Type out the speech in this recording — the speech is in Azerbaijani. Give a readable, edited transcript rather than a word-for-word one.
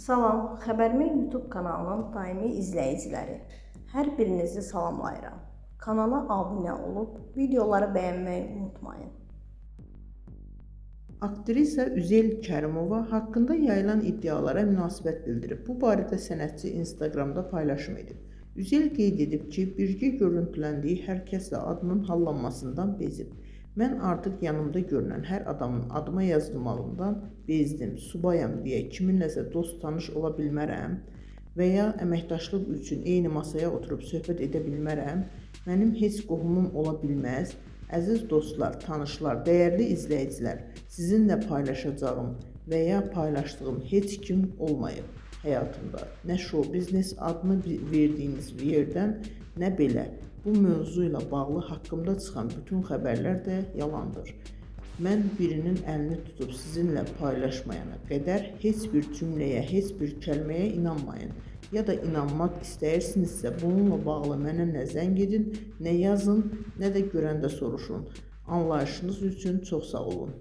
Salam, Xəbərmi YouTube kanalının daimi izləyiciləri. Hər birinizi salamlayıram. Kanala abunə olub, videoları bəyənməyi unutmayın. Aktrisa Üzeyl Kərimova haqqında yayılan iddialara münasibət bildirib. Bu barədə sənətçi Instagramda paylaşım edib. Üzeyl qeyd edib ki, birgə görüntüləndiyi hər kəslə adının hallanmasından bezib. Mən artıq yanımda görünən hər adamın adıma yazılmağından bezdim, subayam deyə kiminləsə dost tanış ola bilmərəm və ya əməkdaşlıq üçün eyni masaya oturub söhbət edə bilmərəm, mənim heç qohumum ola bilməz. Əziz dostlar, tanışlar, dəyərli izləyicilər, sizinlə paylaşacağım və ya paylaşdığım heç kim olmayıb həyatımda. Nə show biznes adını verdiyiniz yerdən, nə belə. Bu mövzu ilə bağlı haqqımda çıxan bütün xəbərlər də yalandır. Mən birinin əlini tutub sizinlə paylaşmayana qədər heç bir cümləyə, heç bir kəlməyə inanmayın. Ya da inanmaq istəyirsinizsə bununla bağlı mənə nə zəng edin, nə yazın, nə də görəndə soruşun. Anlayışınız üçün çox sağ olun.